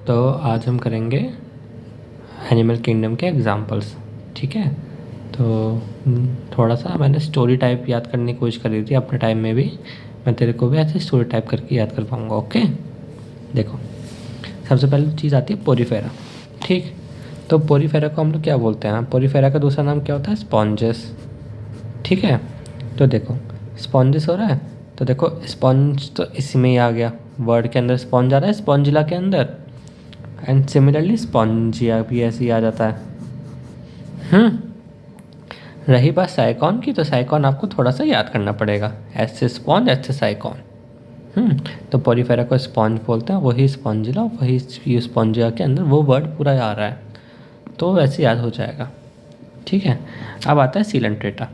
तो आज हम करेंगे एनिमल किंगडम के एग्जांपल्स, ठीक है। तो थोड़ा सा मैंने स्टोरी टाइप याद करने की कोशिश करी थी अपने टाइम में भी, मैं तेरे को भी ऐसे स्टोरी टाइप करके याद कर पाऊँगा। ओके, देखो सबसे पहली चीज़ आती है पोरीफेरा, ठीक। तो पोरीफेरा को हम लोग क्या बोलते हैं? पोरीफेरा का दूसरा नाम क्या होता है? स्पॉन्जेस, ठीक है। तो देखो स्पॉन्जेस हो रहा है, तो देखो स्पॉन्ज तो इसमें ही आ गया, वर्ड के अंदर स्पॉन्ज आ रहा है, स्पॉन्जिला के अंदर। एंड सिमिलरली स्पॉन्जिया भी ऐसे ही आ जाता है। रही बात साइकॉन की, तो साइकॉन आपको थोड़ा सा याद करना पड़ेगा, ऐसे स्पॉन्ज ऐसे साइकॉन। तो पोरीफेरा को स्पॉन्ज बोलते हैं, वही स्पॉन्जिला, वही स्पॉन्जिया के अंदर वो वर्ड पूरा आ रहा है, तो वैसे याद हो जाएगा, ठीक है। अब आता है सिलेंट्रेटा।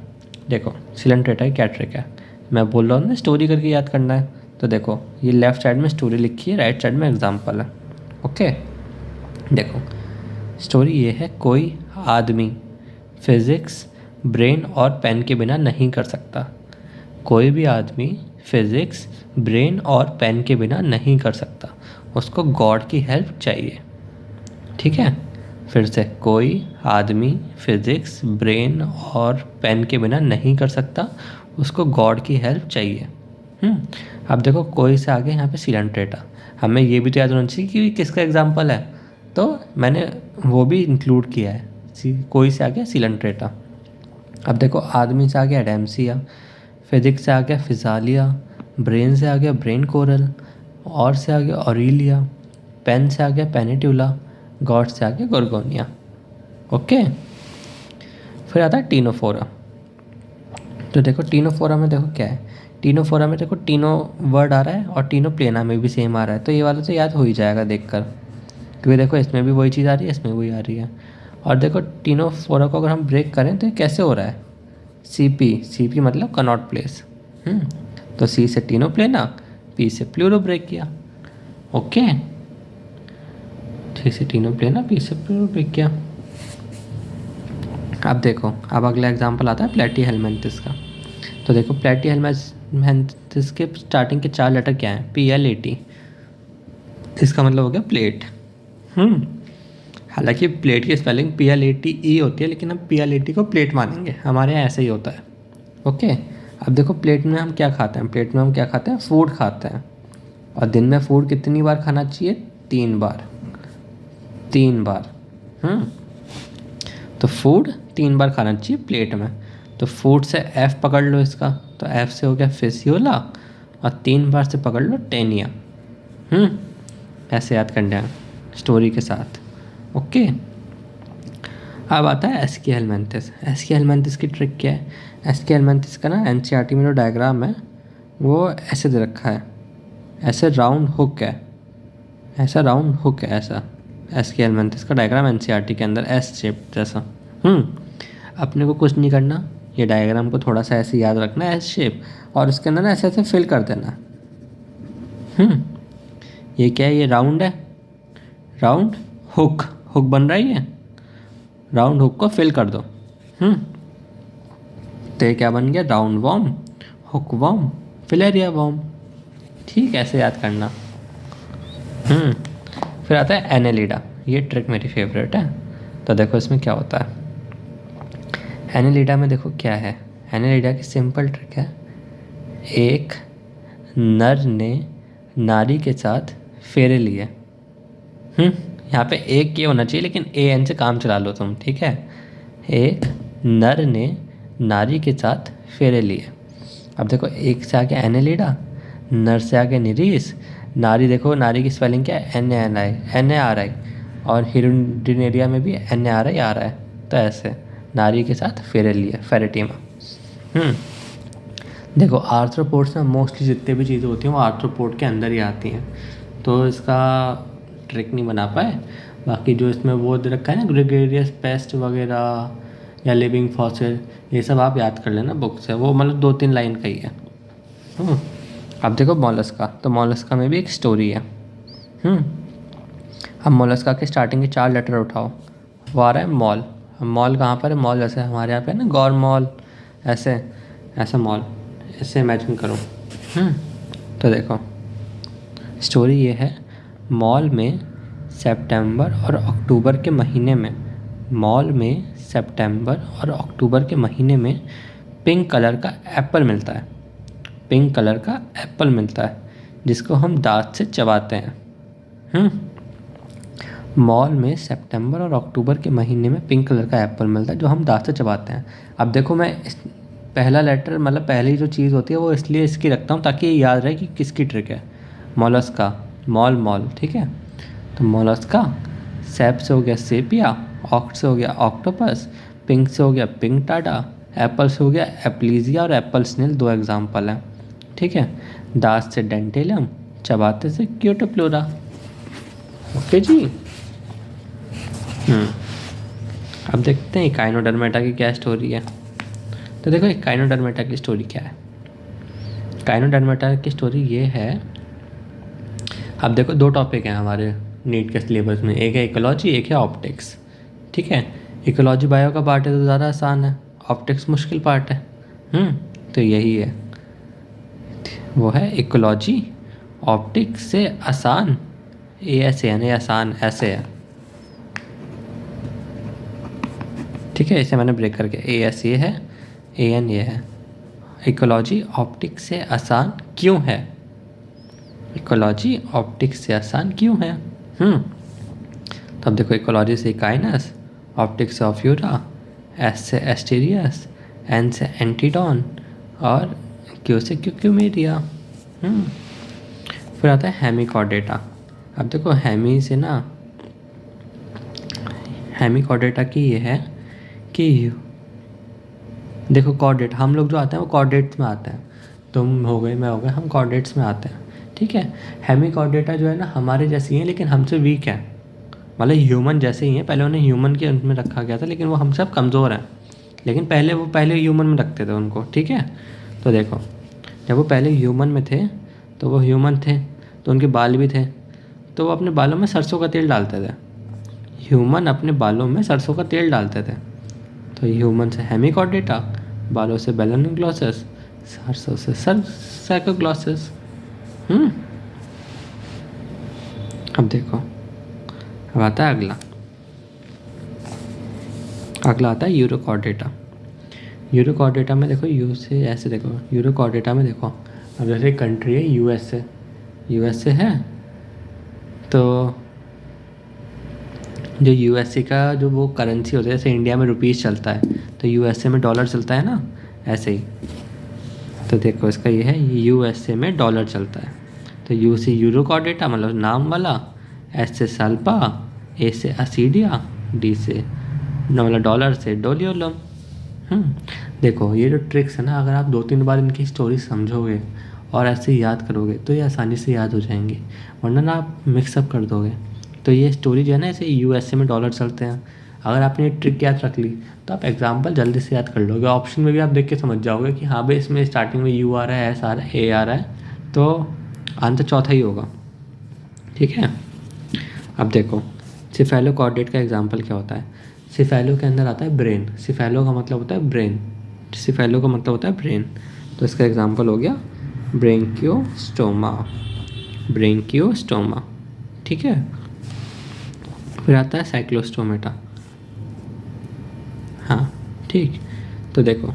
देखो सिलेंट्रेटा की क्या ट्रिक है, मैं बोल रहा हूँ ना स्टोरी करके याद करना है। तो देखो ये लेफ्ट साइड में स्टोरी लिखी है, राइट साइड में एग्जाम्पल है। ओके, देखो स्टोरी ये है, कोई आदमी फिज़िक्स ब्रेन और पेन के बिना नहीं कर सकता। कोई भी आदमी फिज़िक्स ब्रेन और पेन के बिना नहीं कर सकता, उसको गॉड की हेल्प चाहिए, ठीक है। फिर से, कोई आदमी फिज़िक्स ब्रेन और पेन के बिना नहीं कर सकता, उसको गॉड की हेल्प चाहिए। अब देखो कोई से आगे यहाँ पे सिलेंट्रेटा, हमें ये भी तो याद होना चाहिए कि किसका एग्जाम्पल है, तो मैंने वो भी इंक्लूड किया है। कोई से आ गया सिलेंट्रेटा। अब देखो आदमी से आ गया एडेम्सिया, फिजिक्स से आ गया फिजालिया, ब्रेन से आ गया ब्रेन कोरल, और से आ गया ऑरिलिया, पेन से आ गया पेनिट्यूला, गॉड से आ गया गोर्गोनिया। ओके, फिर आता है टीनोफोरा। तो देखो टीनोफोरा में देखो क्या है, टीनोफोरा में देखो टीनो वर्ड आ रहा है और टीनो प्लेना में भी सेम आ रहा है, तो ये वाला तो याद हो ही जाएगा देखकर, क्योंकि देखो इसमें भी वही चीज़ आ रही है, इसमें वही आ रही है। और देखो टीनोफोरा को अगर हम ब्रेक करें तो ये कैसे हो रहा है? सीपी मतलब कनॉट प्लेस। तो सी से टीनो प्लेना, पी से प्लूरो ब्रेक किया। ओके, सी से टीनो प्लेना, पी से प्लूरो ब्रेक किया। अब देखो, अब अगला एग्जांपल आता है प्लेटी हेलमेंथिस का। तो देखो प्लेटी हेलमेंथिस के स्टार्टिंग के 4 लेटर क्या हैं? PLAT। इसका मतलब हो गया प्लेट। हालांकि प्लेट की स्पेलिंग PLATE होती है, लेकिन हम PLAT को प्लेट मानेंगे, हमारे यहाँ ऐसे ही होता है। ओके, अब देखो प्लेट में हम क्या खाते हैं? प्लेट में हम क्या खाते हैं? फूड खाते हैं। और दिन में फूड कितनी बार खाना चाहिए? 3 बार, 3 बार। तो फूड 3 बार खाना चाहिए प्लेट में। तो फूड से F पकड़ लो इसका, तो F से हो गया फेसियोला, और 3 बार से पकड़ लो टेनिया। ऐसे याद करना है स्टोरी के साथ। ओके, अब आता है एस्की हेलमेंथिस। एस्की हेलमेंथिस की ट्रिक क्या है? एस्की हेलमेंथिस का ना NCERT में जो डायग्राम है वो ऐसे दे रखा है, ऐसे राउंड हुक है, ऐसा राउंड हुक है ऐसा। एस्की हेलमेंथिस का डायग्राम NCERT के अंदर एस शेप जैसा। अपने को कुछ नहीं करना, ये डायग्राम को थोड़ा सा ऐसे याद रखना है, एस शेप, और उसके अंदर ना ऐसे ऐसे फिल कर देना। ये क्या है? ये राउंड है, राउंड हुक, हुक बन रहा है ये, राउंड हुक को फिल कर दो। तो ये क्या बन गया? Round worm, hook worm, filaria worm. ठीक, ऐसे याद करना। फिर आता है एनेलिडा। ये ट्रिक मेरी फेवरेट है। तो देखो इसमें क्या होता है, एनेलिडा में देखो क्या है। एनेलिडा की सिंपल ट्रिक है, एक नर ने नारी के साथ फेरे लिए। यहाँ पे एक ये होना चाहिए, लेकिन AN से काम चला लो तुम, ठीक है। एक नर ने नारी के साथ फेरे लिए। अब देखो एक से आगे एनेलिडा, नर से आगे निरीस, नारी, देखो नारी की स्पेलिंग क्या है? NARI, और हिरुडिनेरिया में भी NARI आ रहा है। तो ऐसे नारी के साथ फेरे लिए, फेरेटिमा। देखो आर्थ्रोपोड्स में मोस्टली जितने भी चीज़ें होती हैं वो आर्थ्रोपोड के अंदर ही आती हैं, तो इसका ट्रिक नहीं बना पाए। बाकी जो इसमें वो दे रखा है ना, ग्रेगेरियस पेस्ट वगैरह या लिविंग फॉसिल, ये सब आप याद कर लेना बुक से, वो मतलब 2-3 लाइन का ही है। अब देखो मॉलस्का। तो मॉलस्का में भी एक स्टोरी है। अब मॉलस्का के स्टार्टिंग के 4 लेटर उठाओ, वो आ रहा है मॉल। अब मॉल कहाँ पर है? मॉल जैसे हमारे यहाँ पे है ना गौर मॉल, ऐसे ऐसा मॉल, ऐसे इमेजिन करो। तो देखो स्टोरी ये है, मॉल में सितंबर और अक्टूबर के महीने में मॉल में सितंबर और अक्टूबर के महीने में पिंक कलर का एप्पल मिलता है। पिंक कलर का एप्पल मिलता है जिसको हम दांत से चबाते हैं। मॉल में सितंबर और अक्टूबर के महीने में पिंक कलर का एप्पल मिलता है जो हम दांत से चबाते हैं। अब देखो मैं पहला लेटर मतलब पहली जो चीज़ होती है वो इसलिए इसकी रखता हूँ ताकि ये याद रहे कि किसकी ट्रिक है। मोलस्का, मॉल, ठीक है। तो मोलस्का, सेप से हो गया सेपिया, ऑक्ट से हो गया ऑक्टोपस, पिंक से हो गया पिंक टाटा, एप्पल से हो गया एप्लीजिया और एप्पल स्नेल 2 एग्जाम्पल हैं, ठीक है। दांत से डेंटेलियम, चबाते से क्यूटोप्लोरा। ओके जी। अब देखते हैं इकाइनोडर्मेटा की क्या स्टोरी है। तो देखो इकाइनोडर्मेटा की स्टोरी क्या है। इकाइनोडर्मेटा की स्टोरी ये है, अब देखो 2 टॉपिक हैं हमारे नीट के सिलेबस में, एक है इकोलॉजी, एक है ऑप्टिक्स, ठीक है। इकोलॉजी बायो का पार्ट है तो ज़्यादा आसान है, ऑप्टिक्स मुश्किल पार्ट है। तो यही है, वो है इकोलॉजी। ऑप्टिक्स से आसान, ए ऐसे है नहीं, आसान ऐसे है, ठीक है। इसे मैंने ब्रेक करके ए एस ये है, ए एन ये है। इकोलॉजी ऑप्टिक्स से आसान क्यों है? इकोलॉजी ऑप्टिक्स से आसान क्यों है? तो अब देखो इकोलॉजी से काइनस, ऑप्टिक्स से ऑफ्यूरा, एस से एस्टेरियस, एन से एंटीडॉन और क्यू से क्यूक्यूमेरिया। फिर आता है हेमिकॉर्डेटा। अब देखो हेमी से ना, हेमिकॉर्डेटा की ये है कि देखो कॉर्डेट, हम लोग जो आते हैं वो कॉर्डेट्स में आते हैं, तुम हो गए मैं हो गए, हम कॉर्डेट्स में आते हैं, ठीक है। हेमिकॉर्डेटा जो है ना हमारे जैसी हैं लेकिन हमसे वीक है, मतलब ह्यूमन जैसे ही हैं। पहले उन्हें ह्यूमन के अंत में रखा गया था लेकिन वो हमसे अब कमज़ोर हैं, लेकिन पहले ह्यूमन में रखते थे उनको, ठीक है। तो देखो जब वो पहले ह्यूमन में थे तो वो ह्यूमन थे तो उनके बाल भी थे, तो वो अपने बालों में सरसों का तेल डालते थे। ह्यूमन अपने बालों में सरसों का तेल डालते थे। तो ह्यूमन से हेमिकॉर्डेटा, बालों से बेलोनोग्लॉसस, सरसों से साइकोग्लॉसस। अब देखो, अब आता है अगला आता है यूरोकॉर्डेटा। यूरोकॉर्डेटा में देखो यू से ऐसे देखो, यूरोकॉर्डेटा में देखो अब जैसे कंट्री है यूएसए है, तो जो यूएसए का जो वो करेंसी होता है, जैसे इंडिया में रुपीस चलता है तो यूएसए में डॉलर चलता है ना, ऐसे ही। तो देखो इसका ये है, यूएसए में डॉलर चलता है। तो यू से यूरोकॉर्डेटा मतलब नाम वाला, एस से सल्पा, ए से असीडिया, डी से मतलब डॉलर से डोलियोलम। देखो ये जो ट्रिक्स है ना, अगर आप 2-3 बार इनकी स्टोरी समझोगे और ऐसे याद करोगे तो ये आसानी से याद हो जाएंगे, वरना ना आप मिक्सअप कर दोगे। तो ये स्टोरी जो है ना, ऐसे यूएसए में डॉलर चलते हैं, अगर आपने ये ट्रिक याद रख ली तो आप एग्जाम्पल जल्दी से याद कर लोगे। ऑप्शन में भी आप देख के समझ जाओगे कि हाँ भाई इसमें स्टार्टिंग में यू आ रहा है, एस आ रहा है, ए आ रहा है, तो आंसर चौथा ही होगा, ठीक है। अब देखो सिफेलोकॉर्डेट का एग्जाम्पल क्या होता है। सिफेलो के अंदर आता है ब्रेन, सिफेलो का मतलब होता है ब्रेन, सिफेलो का मतलब होता है ब्रेन। तो इसका एग्जाम्पल हो गया ब्रेंकियोस्टोमा, ठीक है। फिर आता है साइक्लोस्टोमेटा, हाँ ठीक। तो देखो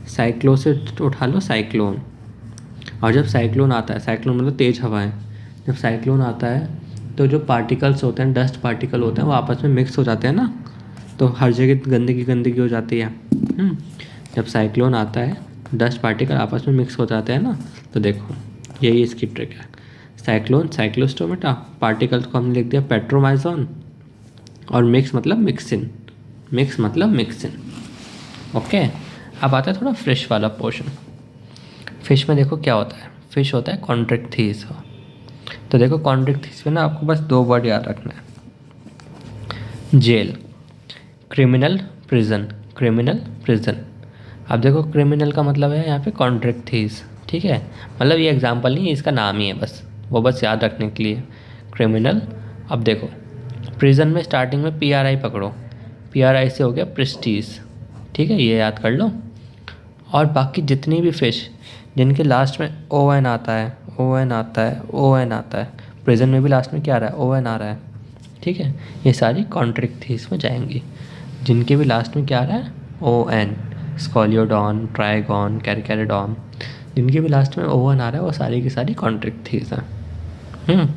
साइक्लो से उठा लो साइक्लोन, और जब साइक्लोन आता है, साइक्लोन मतलब तेज़ हवाएं, जब साइक्लोन आता है तो जो पार्टिकल्स होते हैं, डस्ट पार्टिकल होते हैं, वो आपस में मिक्स हो जाते हैं ना, तो हर जगह गंदगी हो जाती है। जब साइक्लोन आता है डस्ट पार्टिकल आपस में मिक्स हो जाते हैं ना, तो देखो यही इसकी ट्रिक है। साइक्लोन, साइक्लोस्टोमेटा, पार्टिकल्स को हमने लिख दिया पेट्रोमाइजोन, और मिक्स मतलब मिक्सिन। ओके। अब आता है थोड़ा फिश वाला पोर्शन। फिश में देखो क्या होता है, फिश होता है कॉन्ट्रिक्थीस। तो देखो कॉन्ट्रिक्थीस में ना आपको बस 2 वर्ड याद रखना है, जेल, क्रिमिनल, प्रिजन। अब देखो क्रिमिनल का मतलब है यहाँ पे कॉन्ट्रिक्थीस, ठीक है। मतलब ये एग्जाम्पल नहीं है, इसका नाम ही है बस, वो बस याद रखने के लिए क्रिमिनल। अब देखो प्रिजन में स्टार्टिंग में PRI पकड़ो, PRI से हो गया प्रिस्टीज, ठीक है, ये याद कर लो। और बाकी जितनी भी फिश जिनके लास्ट में ON आता है, प्रिजन में भी लास्ट में क्या आ रहा है, ON आ रहा है, ठीक है, ये सारी कॉन्ट्रिक थी इसमें जाएंगी, जिनके भी लास्ट में क्या आ रहा है ओ एन, स्कॉलियोडॉन, ट्राइगॉन, कैरिकेडॉन, जिनके भी लास्ट में ओ एन आ रहा है वो सारी की सारी कॉन्ट्रिक थीस हैं।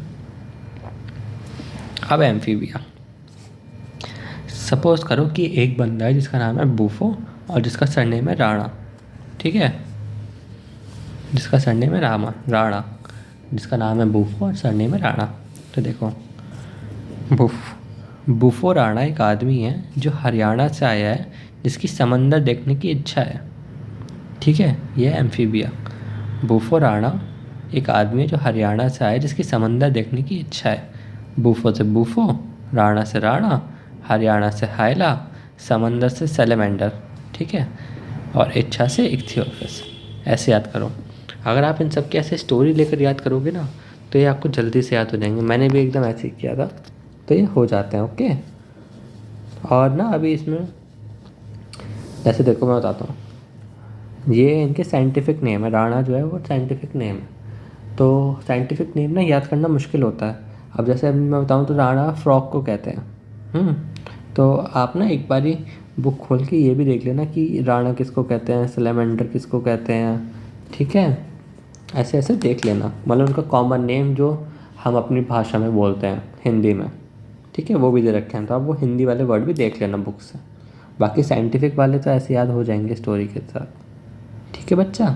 अब एम्फीबिया, सपोज करो कि एक बंदा है जिसका नाम है बूफो और जिसका सरनेम है राणा, ठीक है, जिसका सरनेम है राणा, जिसका नाम है बूफो और सरनेम है राणा। तो देखो बूफो राणा एक आदमी है जो हरियाणा से आया है, जिसकी समंदर देखने की इच्छा है, ठीक है, ये है एम्फीबिया। बूफो राणा एक आदमी है जो हरियाणा से आया है, जिसकी समंदर देखने की इच्छा है। बूफो से बूफो, राणा से राणा, हरियाणा से हायला, समंदर से सेलेमेंडर, ठीक है, और इच्छा से इक्थियोफिस। ऐसे याद करो। अगर आप इन सब की ऐसे स्टोरी लेकर याद करोगे ना तो ये आपको जल्दी से याद हो जाएंगे। मैंने भी एकदम ऐसे ही किया था, तो ये हो जाते हैं। ओके, और ना अभी इसमें जैसे देखो मैं बताता हूँ, ये इनके साइंटिफिक नेम है, राणा जो है वो साइंटिफिक नेम है। तो साइंटिफिक नेम ना याद करना मुश्किल होता है। अब जैसे अभी मैं बताऊँ तो राणा फ्रॉग को कहते हैं। तो आप ना एक बारी बुक खोल के ये भी देख लेना कि राणा किसको कहते हैं, सलेमेंडर किसको कहते हैं, ठीक है, ऐसे ऐसे देख लेना। मतलब उनका कॉमन नेम जो हम अपनी भाषा में बोलते हैं हिंदी में, ठीक है, वो भी दे रखे हैं। तो आप वो हिंदी वाले वर्ड भी देख लेना बुक से। बाकी साइंटिफिक वाले तो ऐसे याद हो जाएंगे स्टोरी के साथ। ठीक है बच्चा।